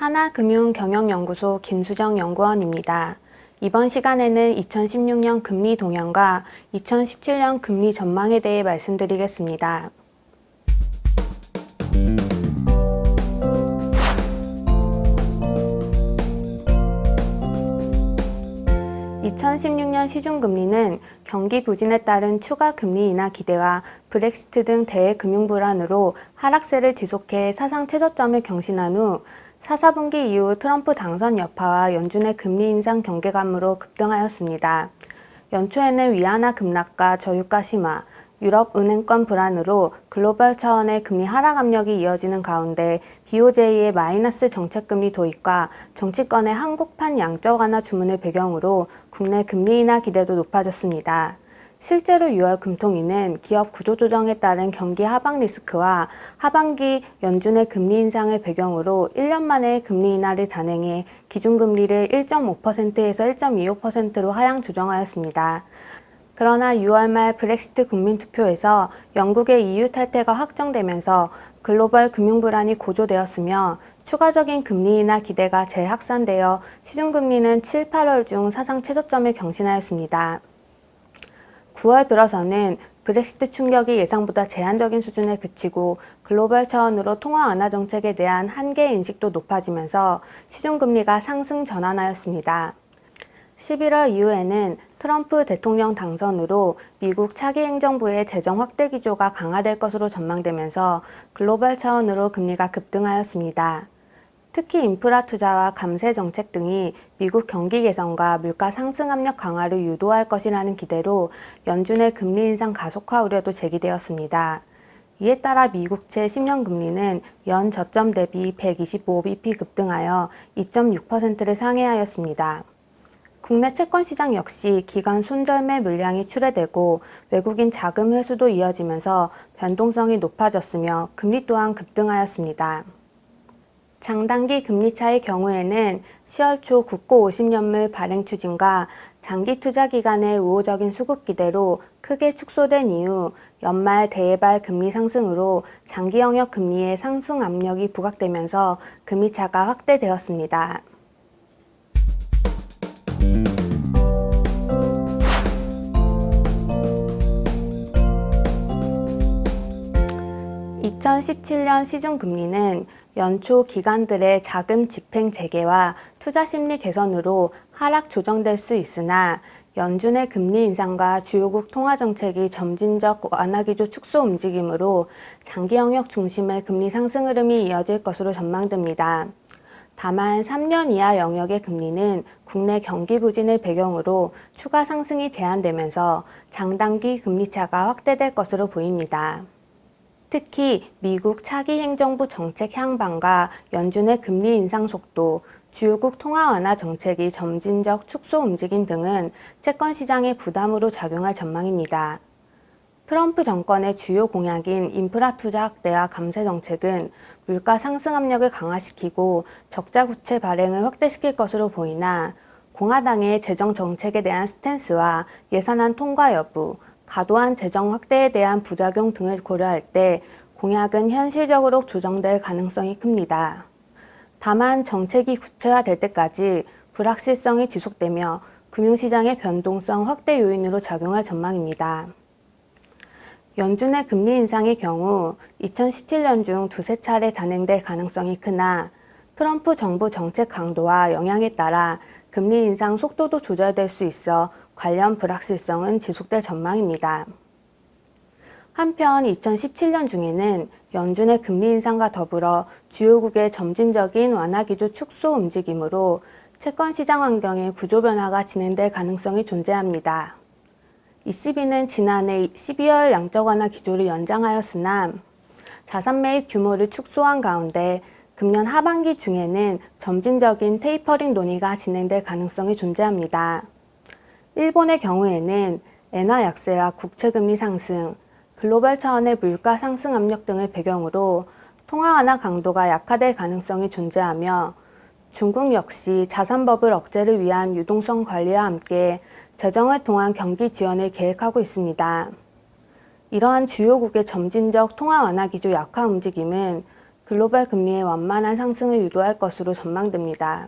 하나금융경영연구소 김수정 연구원입니다. 이번 시간에는 2016년 금리 동향과 2017년 금리 전망에 대해 말씀드리겠습니다. 2016년 시중금리는 경기 부진에 따른 추가 금리 인하 기대와 브렉시트 등 대외 금융 불안으로 하락세를 지속해 사상 최저점을 경신한 후 4분기 이후 트럼프 당선 여파와 연준의 금리 인상 경계감으로 급등하였습니다. 연초에는 위안화 급락과 저유가 심화, 유럽 은행권 불안으로 글로벌 차원의 금리 하락 압력이 이어지는 가운데 BOJ의 마이너스 정책금리 도입과 정치권의 한국판 양적 완화 주문을 배경으로 국내 금리 인하 기대도 높아졌습니다. 실제로 6월 금통위는 기업 구조조정에 따른 경기 하방 리스크와 하반기 연준의 금리 인상을 배경으로 1년 만에 금리 인하를 단행해 기준금리를 1.5%에서 1.25%로 하향 조정하였습니다. 그러나 6월 말 브렉시트 국민투표에서 영국의 EU 탈퇴가 확정되면서 글로벌 금융 불안이 고조되었으며 추가적인 금리 인하 기대가 재확산되어 시중금리는 7, 8월 중 사상 최저점을 경신하였습니다. 9월 들어서는 브렉시트 충격이 예상보다 제한적인 수준에 그치고 글로벌 차원으로 통화 완화 정책에 대한 한계 인식도 높아지면서 시중금리가 상승 전환하였습니다. 11월 이후에는 트럼프 대통령 당선으로 미국 차기 행정부의 재정 확대 기조가 강화될 것으로 전망되면서 글로벌 차원으로 금리가 급등하였습니다. 특히 인프라 투자와 감세 정책 등이 미국 경기 개선과 물가 상승 압력 강화를 유도할 것이라는 기대로 연준의 금리 인상 가속화 우려도 제기되었습니다. 이에 따라 미국채 10년 금리는 연 저점 대비 125bp 급등하여 2.6%를 상회하였습니다. 국내 채권 시장 역시 기관 손절매 물량이 출회되고 외국인 자금 회수도 이어지면서 변동성이 높아졌으며 금리 또한 급등하였습니다. 장단기 금리차의 경우에는 10월 초 국고 50년물 발행 추진과 장기 투자 기간의 우호적인 수급 기대로 크게 축소된 이후 연말 대예발 금리 상승으로 장기 영역 금리의 상승 압력이 부각되면서 금리차가 확대되었습니다. (2017년) 시중금리는 연초 기관들의 자금 집행 재개와 투자 심리 개선으로 하락 조정될 수 있으나 연준의 금리 인상과 주요국 통화 정책이 점진적 완화 기조 축소 움직임으로 장기 영역 중심의 금리 상승 흐름이 이어질 것으로 전망됩니다. 다만 3년 이하 영역의 금리는 국내 경기 부진을 배경으로 추가 상승이 제한되면서 장단기 금리차가 확대될 것으로 보입니다. 특히 미국 차기 행정부 정책 향방과 연준의 금리 인상 속도, 주요국 통화 완화 정책이 점진적 축소 움직임 등은 채권 시장에 부담으로 작용할 전망입니다. 트럼프 정권의 주요 공약인 인프라 투자 확대와 감세 정책은 물가 상승 압력을 강화시키고 적자 부채 발행을 확대시킬 것으로 보이나 공화당의 재정 정책에 대한 스탠스와 예산안 통과 여부, 과도한 재정 확대에 대한 부작용 등을 고려할 때 공약은 현실적으로 조정될 가능성이 큽니다. 다만 정책이 구체화될 때까지 불확실성이 지속되며 금융시장의 변동성 확대 요인으로 작용할 전망입니다. 연준의 금리 인상의 경우 2017년 중 두세 차례 단행될 가능성이 크나 트럼프 정부 정책 강도와 영향에 따라 금리 인상 속도도 조절될 수 있어 관련 불확실성은 지속될 전망입니다. 한편 2017년 중에는 연준의 금리 인상과 더불어 주요국의 점진적인 완화 기조 축소 움직임으로 채권 시장 환경의 구조 변화가 진행될 가능성이 존재합니다. ECB는 지난해 12월 양적 완화 기조를 연장하였으나 자산 매입 규모를 축소한 가운데 금년 하반기 중에는 점진적인 테이퍼링 논의가 진행될 가능성이 존재합니다. 일본의 경우에는 엔화 약세와 국채금리 상승, 글로벌 차원의 물가 상승 압력 등을 배경으로 통화 완화 강도가 약화될 가능성이 존재하며 중국 역시 자산버블 억제를 위한 유동성 관리와 함께 재정을 통한 경기 지원을 계획하고 있습니다. 이러한 주요국의 점진적 통화 완화 기조 약화 움직임은 글로벌 금리의 완만한 상승을 유도할 것으로 전망됩니다.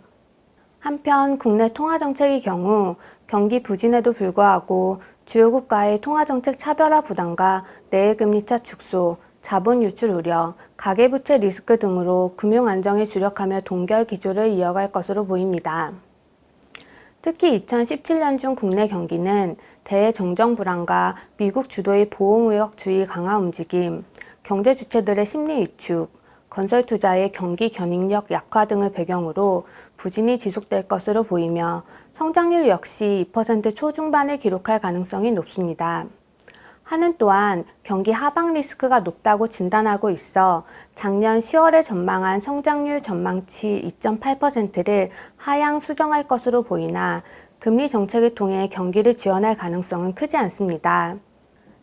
한편 국내 통화정책의 경우 경기 부진에도 불구하고 주요 국가의 통화정책 차별화 부담과 내외금리차 축소, 자본 유출 우려, 가계부채 리스크 등으로 금융 안정에 주력하며 동결 기조를 이어갈 것으로 보입니다. 특히 2017년 중 국내 경기는 대외 정정 불안과 미국 주도의 보호무역주의 강화 움직임, 경제 주체들의 심리 위축, 건설 투자의 경기 견인력 약화 등을 배경으로 부진이 지속될 것으로 보이며 성장률 역시 2% 초중반을 기록할 가능성이 높습니다. 한은 또한 경기 하방 리스크가 높다고 진단하고 있어 작년 10월에 전망한 성장률 전망치 2.8%를 하향 수정할 것으로 보이나 금리 정책을 통해 경기를 지원할 가능성은 크지 않습니다.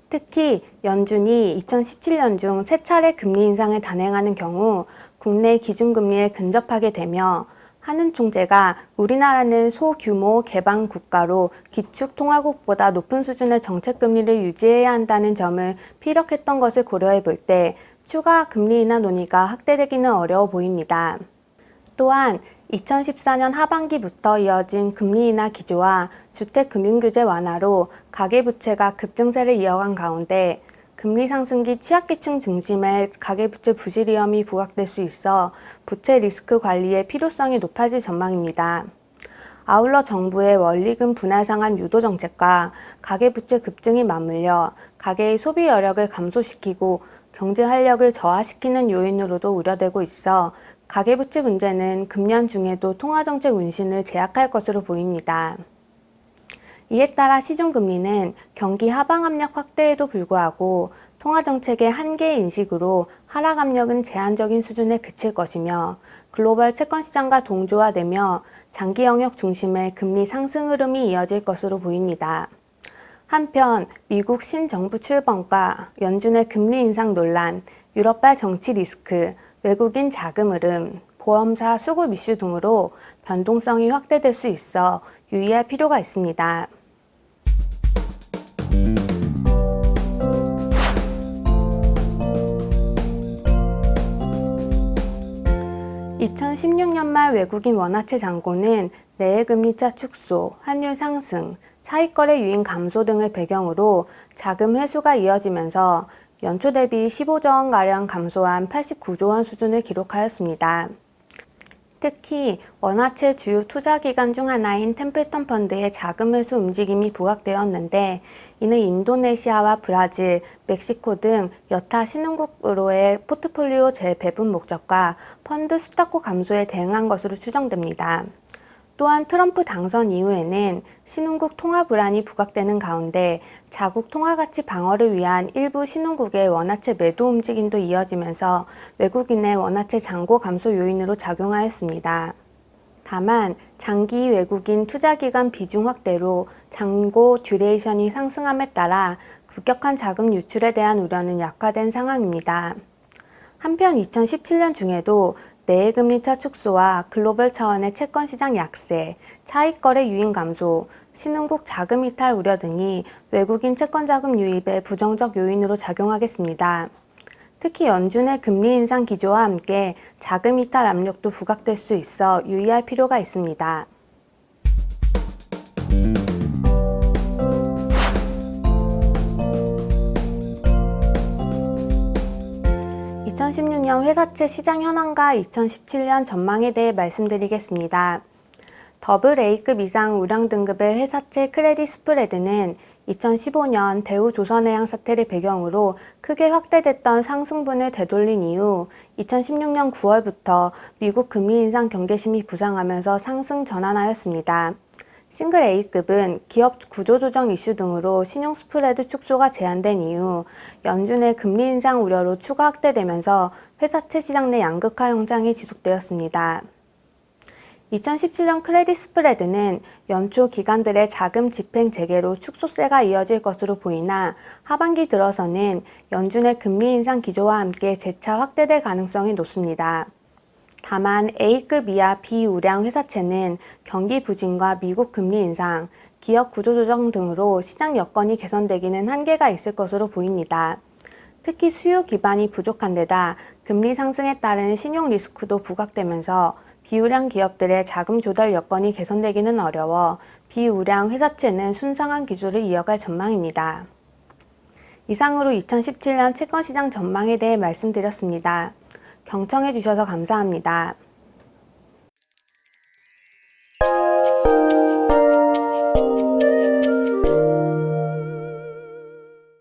특히 연준이 2017년 중 3차례 금리 인상을 단행하는 경우 국내 기준금리에 근접하게 되며 한은 총재가 우리나라는 소규모 개방 국가로 기축통화국보다 높은 수준의 정책금리를 유지해야 한다는 점을 피력했던 것을 고려해 볼 때 추가 금리 인하 논의가 확대되기는 어려워 보입니다. 또한 2014년 하반기부터 이어진 금리 인하 기조와 주택금융규제 완화로 가계부채가 급증세를 이어간 가운데 금리 상승기 취약계층 중심의 가계부채 부실 위험이 부각될 수 있어 부채 리스크 관리의 필요성이 높아질 전망입니다. 아울러 정부의 원리금 분할 상한 유도 정책과 가계부채 급증이 맞물려 가계의 소비 여력을 감소시키고 경제 활력을 저하시키는 요인으로도 우려되고 있어 가계부채 문제는 금년 중에도 통화정책 운신을 제약할 것으로 보입니다. 이에 따라 시중금리는 경기 하방 압력 확대에도 불구하고 통화정책의 한계 인식으로 하락 압력은 제한적인 수준에 그칠 것이며 글로벌 채권시장과 동조화되며 장기 영역 중심의 금리 상승 흐름이 이어질 것으로 보입니다. 한편 미국 신정부 출범과 연준의 금리 인상 논란, 유럽발 정치 리스크, 외국인 자금 흐름, 보험사 수급 이슈 등으로 변동성이 확대될 수 있어 유의할 필요가 있습니다. 2016년 말 외국인 원화채 잔고는 내외금리차 축소, 환율 상승, 차익거래 유인 감소 등을 배경으로 자금 회수가 이어지면서 연초 대비 15조 원가량 감소한 89조 원 수준을 기록하였습니다. 특히 원화채 주요 투자기관 중 하나인 템플턴 펀드의 자금 회수 움직임이 부각되었는데 이는 인도네시아와 브라질, 멕시코 등 여타 신흥국으로의 포트폴리오 재배분 목적과 펀드 수탁고 감소에 대응한 것으로 추정됩니다. 또한 트럼프 당선 이후에는 신흥국 통화 불안이 부각되는 가운데 자국 통화가치 방어를 위한 일부 신흥국의 원화채 매도 움직임도 이어지면서 외국인의 원화채 잔고 감소 요인으로 작용하였습니다. 다만 장기 외국인 투자기관 비중 확대로 잔고 듀레이션이 상승함에 따라 급격한 자금 유출에 대한 우려는 약화된 상황입니다. 한편 2017년 중에도 내외금리차 축소와 글로벌 차원의 채권시장 약세, 차익거래 유인 감소, 신흥국 자금 이탈 우려 등이 외국인 채권자금 유입에 부정적 요인으로 작용하겠습니다. 특히 연준의 금리 인상 기조와 함께 자금 이탈 압력도 부각될 수 있어 유의할 필요가 있습니다. 2016년 회사채 시장 현황과 2017년 전망에 대해 말씀드리겠습니다. AA 급 이상 우량 등급의 회사채 크레딧 스프레드는 2015년 대우조선해양 사태를 배경으로 크게 확대됐던 상승분을 되돌린 이후 2016년 9월부터 미국 금리 인상 경계심이 부상하면서 상승 전환하였습니다. 싱글 A급은 기업 구조조정 이슈 등으로 신용 스프레드 축소가 제한된 이후 연준의 금리 인상 우려로 추가 확대되면서 회사채 시장 내 양극화 현상이 지속되었습니다. 2017년 크레딧 스프레드는 연초 기관들의 자금 집행 재개로 축소세가 이어질 것으로 보이나 하반기 들어서는 연준의 금리 인상 기조와 함께 재차 확대될 가능성이 높습니다. 다만 A급 이하 비우량 회사채는 경기 부진과 미국 금리 인상, 기업 구조조정 등으로 시장 여건이 개선되기는 한계가 있을 것으로 보입니다. 특히 수요 기반이 부족한 데다 금리 상승에 따른 신용 리스크도 부각되면서 비우량 기업들의 자금 조달 여건이 개선되기는 어려워 비우량 회사채는 순상한 기조를 이어갈 전망입니다. 이상으로 2017년 채권시장 전망에 대해 말씀드렸습니다. 경청해 주셔서 감사합니다.